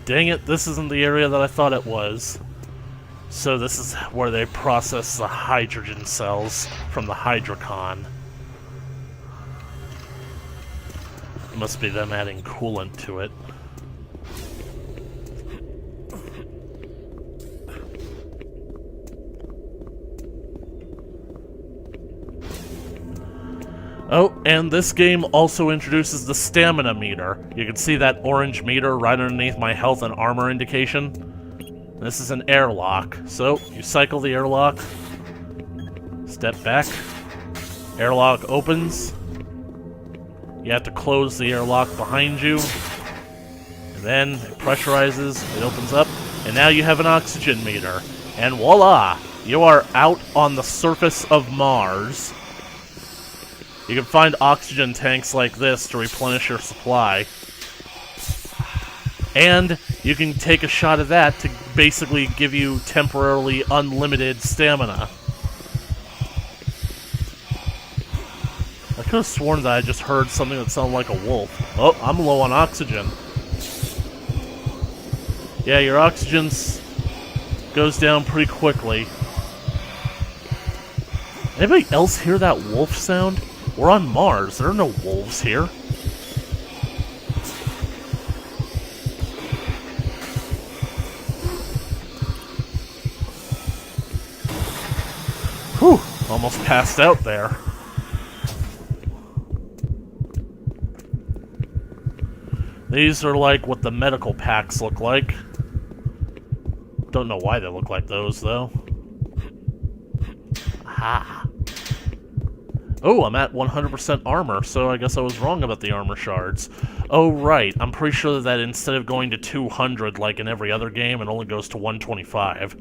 Dang it, this isn't the area that I thought it was. So this is where they process the hydrogen cells from the Hydrocon. It must be them adding coolant to it. Oh, and this game also introduces the stamina meter. You can see that orange meter right underneath my health and armor indication. This is an airlock. So, you cycle the airlock, step back, airlock opens. You have to close the airlock behind you. And then it pressurizes, it opens up, and now you have an oxygen meter. And voila! You are out on the surface of Mars. You can find oxygen tanks like this to replenish your supply. And you can take a shot of that to basically give you temporarily unlimited stamina. I could have sworn that I just heard something that sounded like a wolf. Oh, I'm low on oxygen. Yeah, your oxygen goes down pretty quickly. Anybody else hear that wolf sound? We're on Mars. There are no wolves here. Whew, almost passed out there. These are like what the medical packs look like. Don't know why they look like those, though. Aha. Oh, I'm at 100% armor, so I guess I was wrong about the armor shards. Oh, right. I'm pretty sure that instead of going to 200 like in every other game, it only goes to 125.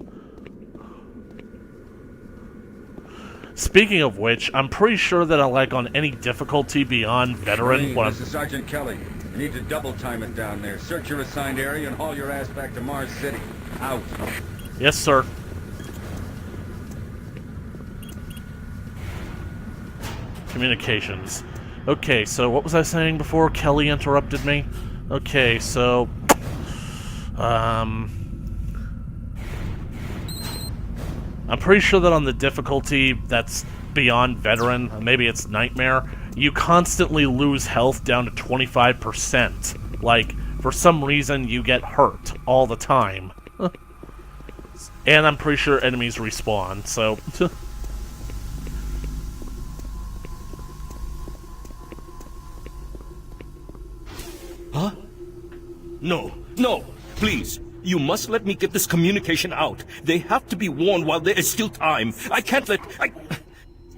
Speaking of which, I'm pretty sure that on any difficulty beyond veteran... This is Sergeant Kelly. You need to double time it down there. Search your assigned area and haul your ass back to Mars City. Out. Yes, sir. Communications. Okay, so what was I saying before Kelly interrupted me? Okay, so... I'm pretty sure that on the difficulty that's beyond veteran, maybe it's nightmare, you constantly lose health down to 25%. Like, for some reason, you get hurt all the time. And I'm pretty sure enemies respawn, so... Huh? No, no, please. You must let me get this communication out. They have to be warned while there is still time. I can't let...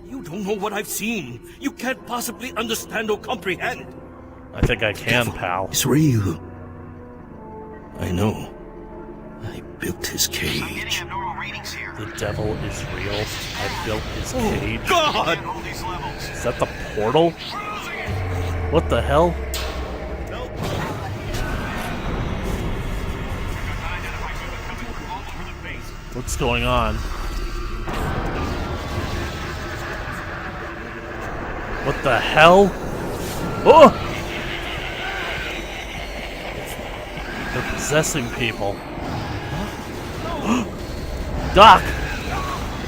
You don't know what I've seen. You can't possibly understand or comprehend. I think I can, pal. It's real. I know. I built his cage. The devil is real. I built his cage. God! Is that the portal? What the hell? What's going on? What the hell? Oh! They're possessing people. Doc!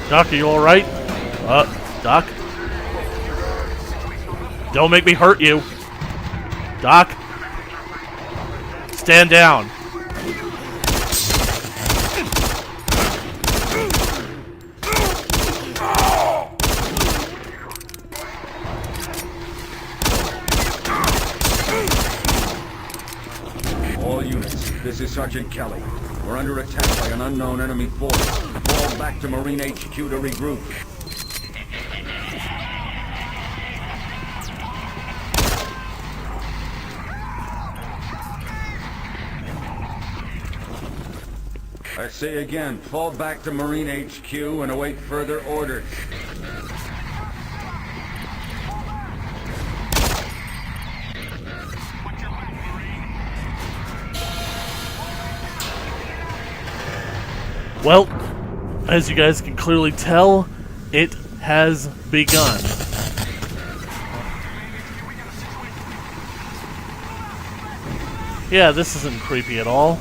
Doc, are you alright? Doc? Don't make me hurt you. Doc? Stand down. This is Sergeant Kelly. We're under attack by an unknown enemy force. Fall back to Marine HQ to regroup. I say again, fall back to Marine HQ and await further orders. Well, as you guys can clearly tell, it has begun. Yeah, this isn't creepy at all.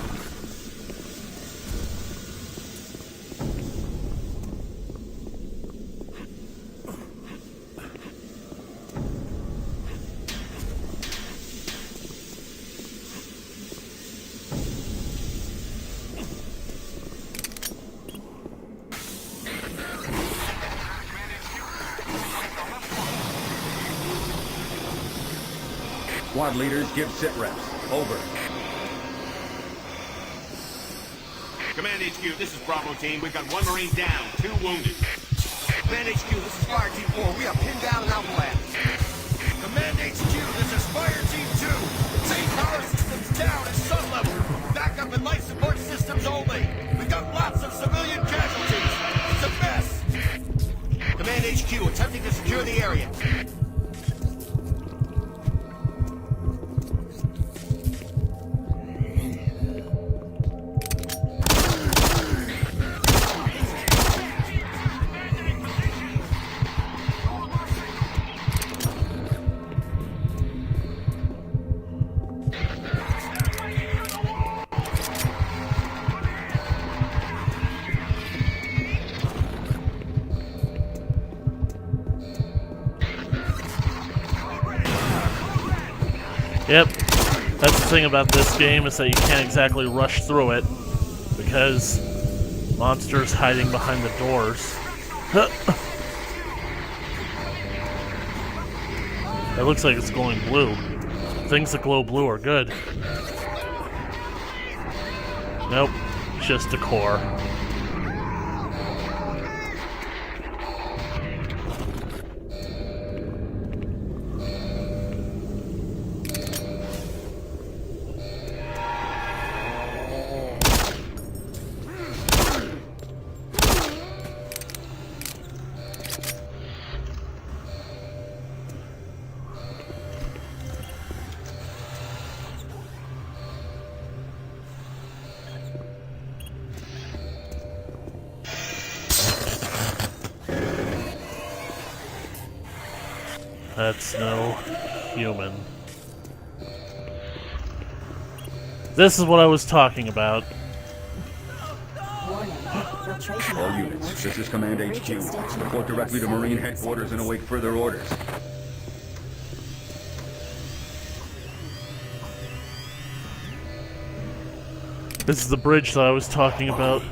Squad leaders, give sit reps. Over. Command HQ, this is Bravo Team. We've got 1 Marine down, 2 wounded. Command HQ, this is Fire Team 4. We are pinned down and outflanked. Command HQ, this is Fire Team 2. Main power systems down at sun level. Backup and life support systems only. We've got lots of civilian casualties. It's a mess. Command HQ, attempting to secure the area. Yep, that's the thing about this game, is that you can't exactly rush through it, because monsters hiding behind the doors. It looks like it's glowing blue. Things that glow blue are good. Nope, just decor. That's no human. This is what I was talking about. All units, this is Command HQ. Report directly to Marine Headquarters and await further orders. This is the bridge that I was talking about.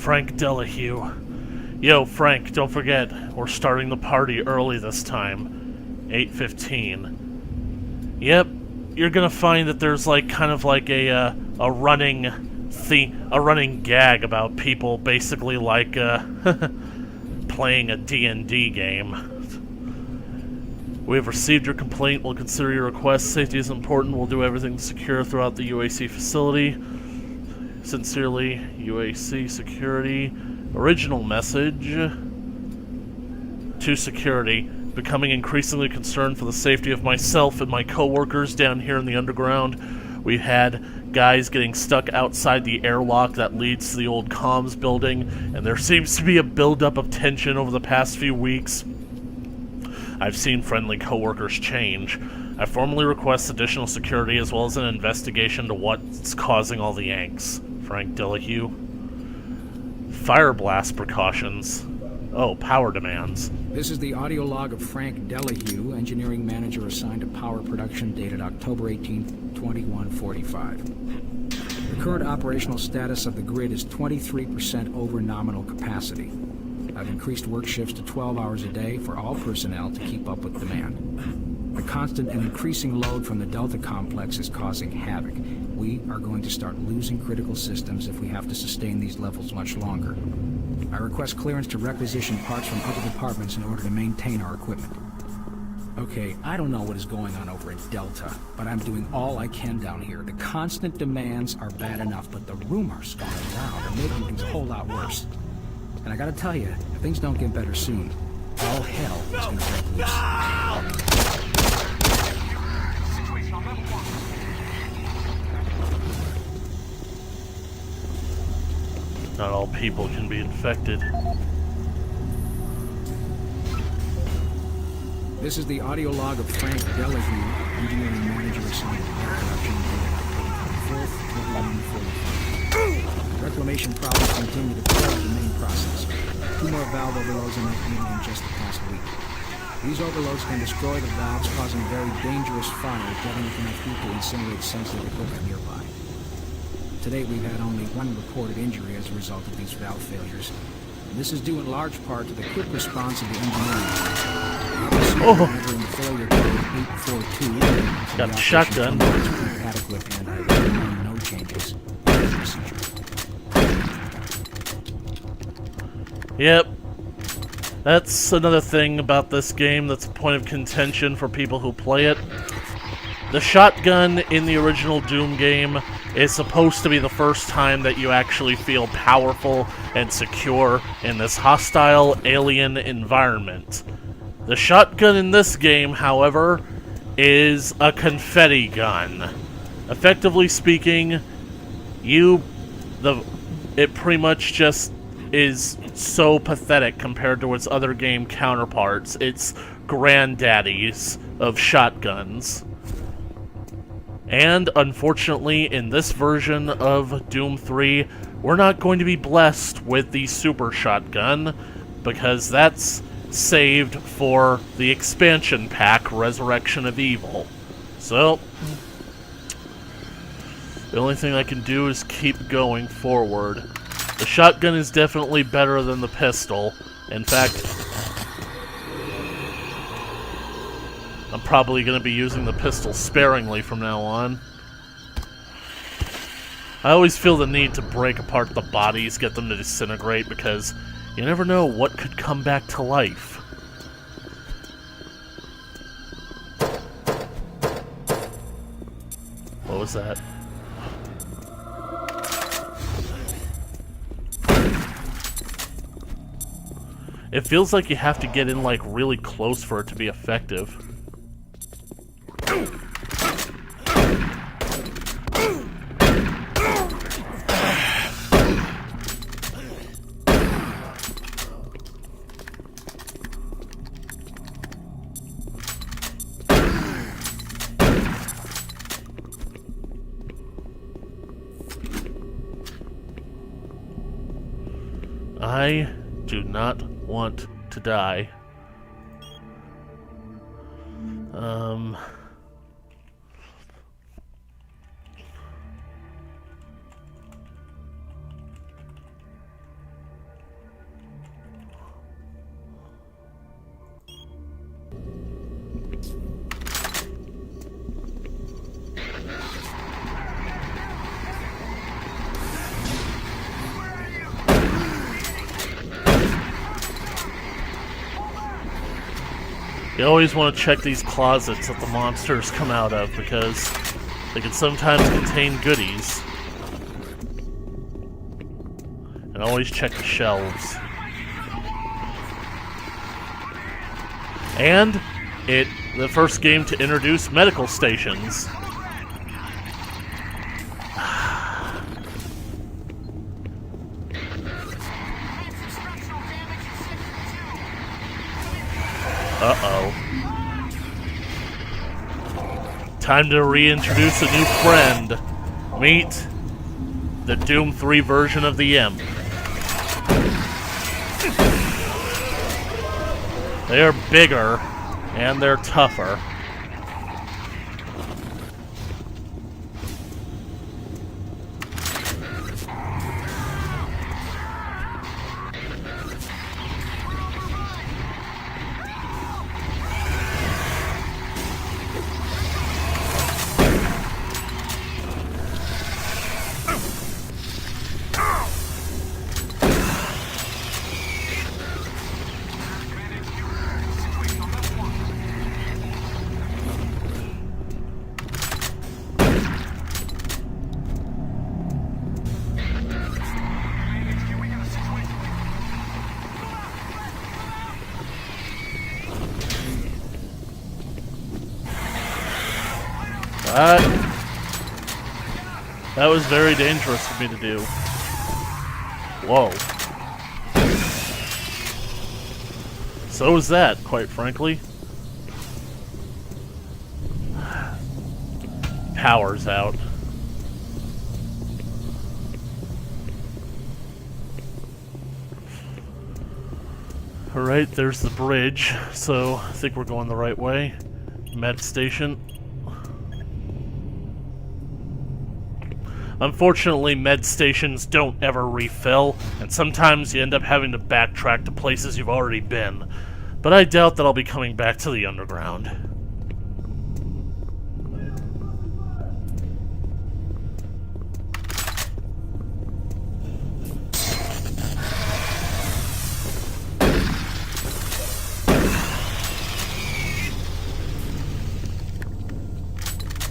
Frank Delahue. Yo, Frank, don't forget, we're starting the party early this time. 8:15. Yep, you're gonna find that there's like kind of like a running gag about people basically like playing a D&D game. We have received your complaint. We'll consider your request. Safety is important. We'll do everything secure throughout the UAC facility. Sincerely, UAC Security. Original message to security. Becoming increasingly concerned for the safety of myself and my co-workers down here in the underground. We've had guys getting stuck outside the airlock that leads to the old comms building, and there seems to be a buildup of tension over the past few weeks. I've seen friendly co-workers change. I formally request additional security as well as an investigation to what's causing all the angst. Frank Delahue. Fire blast precautions. Oh, power demands. This is the audio log of Frank Delahue, engineering manager assigned to power production, dated October 18th, 2145. The current operational status of the grid is 23% over nominal capacity. I've increased work shifts to 12 hours a day for all personnel to keep up with demand. The constant and increasing load from the Delta complex is causing havoc. We are going to start losing critical systems if we have to sustain these levels much longer. I request clearance to requisition parts from other departments in order to maintain our equipment. Okay, I don't know what is going on over at Delta, but I'm doing all I can down here. The constant demands are bad enough, but the rumors going around are making things a whole lot worse. And I gotta tell you, if things don't get better soon, all hell is gonna break loose. Not all people can be infected. This is the audio log of Frank Delahue, engineering manager assigned to power production, dated October 24th, 2145. Reclamation problems continue to plague the main process. 2 more valve overloads in that unit in just the past week. These overloads can destroy the valves, causing very dangerous fire, getting enough heat to incinerate sensitive equipment nearby. To date, we've had only one reported injury as a result of these valve failures. And this is due in large part to the quick response of the engineering. Monitoring the failure code 842. Got the shotgun. Adequate and I recommend no changes. Procedure. Yep. That's another thing about this game that's a point of contention for people who play it. The shotgun in the original Doom game is supposed to be the first time that you actually feel powerful and secure in this hostile alien environment. The shotgun in this game, however, is a confetti gun. Effectively speaking, it pretty much just is so pathetic compared to its other game counterparts. It's granddaddies of shotguns. And unfortunately, in this version of Doom 3, we're not going to be blessed with the super shotgun, because that's saved for the expansion pack, Resurrection of Evil. So, the only thing I can do is keep going forward. The shotgun is definitely better than the pistol. In fact, I'm probably going to be using the pistol sparingly from now on. I always feel the need to break apart the bodies, get them to disintegrate, because you never know what could come back to life. What was that? It feels like you have to get in, like, really close for it to be effective. I do not want to die. You always want to check these closets that the monsters come out of, because they can sometimes contain goodies. And always check the shelves. And the first game to introduce medical stations. Uh-oh. Time to reintroduce a new friend. Meet the Doom 3 version of the Imp. They're bigger, and they're tougher. That was very dangerous for me to do. Whoa. So was that, quite frankly. Power's out. Alright, there's the bridge, so I think we're going the right way. Med station. Unfortunately, med stations don't ever refill, and sometimes you end up having to backtrack to places you've already been. But I doubt that I'll be coming back to the underground.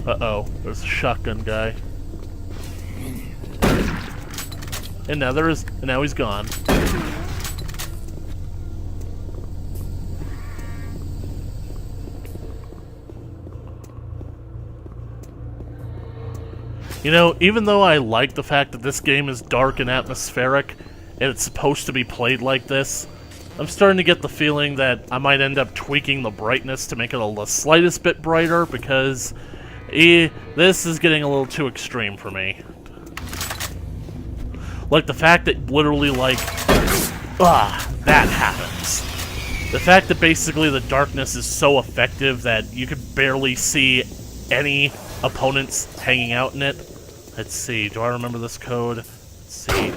Uh-oh, there's a shotgun guy. And now he's gone. You know, even though I like the fact that this game is dark and atmospheric, and it's supposed to be played like this, I'm starting to get the feeling that I might end up tweaking the brightness to make it the slightest bit brighter, because this is getting a little too extreme for me. Like the fact that literally, like, that happens. The fact that basically the darkness is so effective that you could barely see any opponents hanging out in it. Let's see, do I remember this code? Let's see.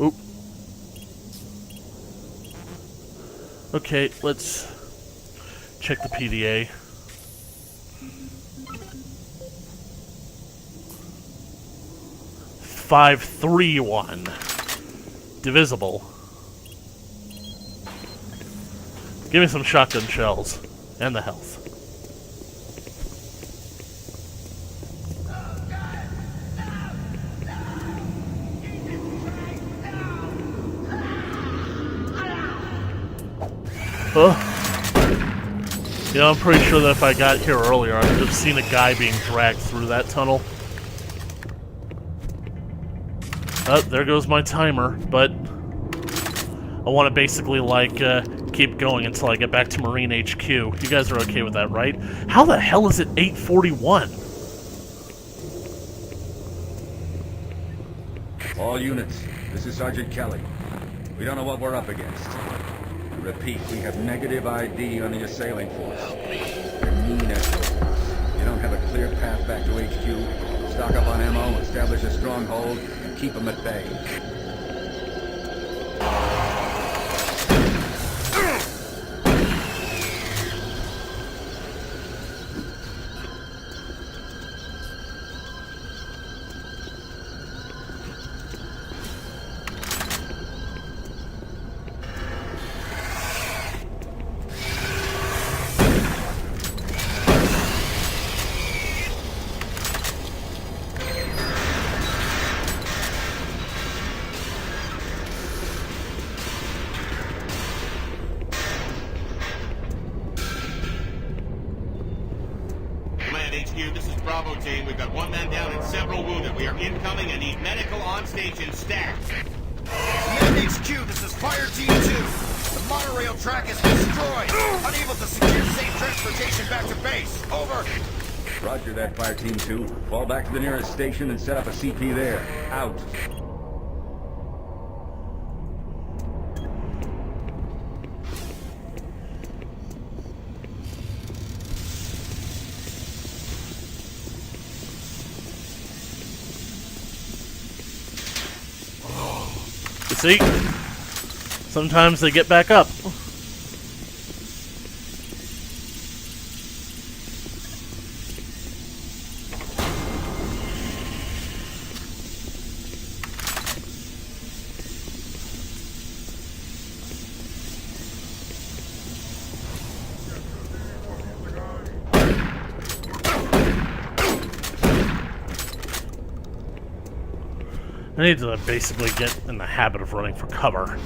Oop. Okay, let's check the PDA. Five, 3, 1. Divisible. Give me some shotgun shells. And the health. You know, I'm pretty sure that if I got here earlier, I would have seen a guy being dragged through that tunnel. Oh, there goes my timer, but I want to basically, like, keep going until I get back to Marine HQ. You guys are okay with that, right? How the hell is it 8:41? All units, this is Sergeant Kelly. We don't know what we're up against. I repeat, we have negative ID on the assailing force. They're mean assholes. You don't have a clear path back to HQ. Stock up on ammo, establish a stronghold, and keep them at bay. This is Bravo team. We've got one man down and several wounded. We are incoming and need medical on stage and staff. Command HQ, this is Fire Team 2. The monorail track is destroyed. Unable to secure safe transportation back to base. Over. Roger that, Fire Team 2. Fall back to the nearest station and set up a CP there. Out. See? Sometimes they get back up. I need to basically get in the habit of running for cover.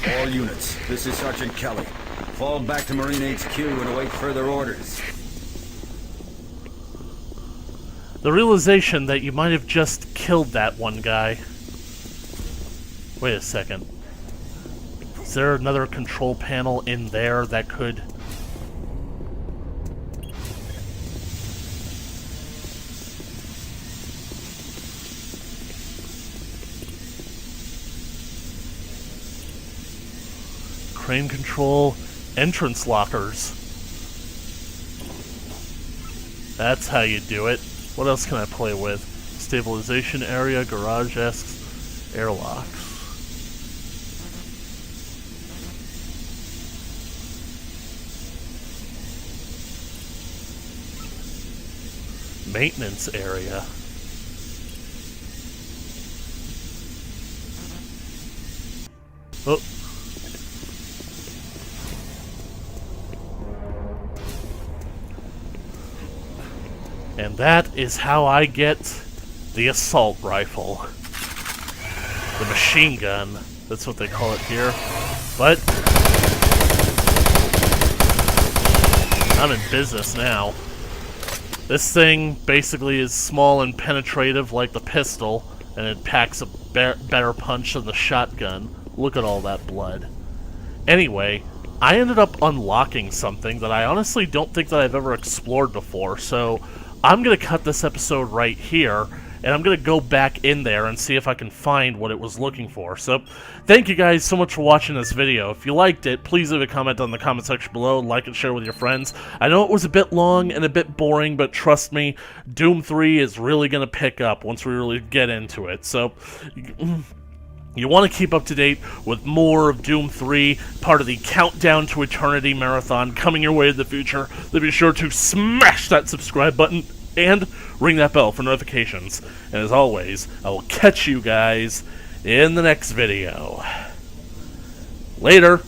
All units, this is Sergeant Kelly. Fall back to Marine HQ and await further orders. The realization that you might have just killed that one guy. Wait a second. Is there another control panel in there that could... Crane control, entrance lockers. That's how you do it. What else can I play with? Stabilization area, garage desks, airlocks. Maintenance area. Oh. And that is how I get the assault rifle. The machine gun. That's what they call it here. But I'm in business now. This thing basically is small and penetrative like the pistol, and it packs a better punch than the shotgun. Look at all that blood. Anyway, I ended up unlocking something that I honestly don't think that I've ever explored before, so I'm going to cut this episode right here, and I'm going to go back in there and see if I can find what it was looking for. So, thank you guys so much for watching this video. If you liked it, please leave a comment on the comment section below, like and share with your friends. I know it was a bit long and a bit boring, but trust me, Doom 3 is really going to pick up once we really get into it. So, you want to keep up to date with more of Doom 3, part of the Countdown to Eternity marathon coming your way in the future, then be sure to smash that subscribe button and ring that bell for notifications. And as always, I will catch you guys in the next video. Later!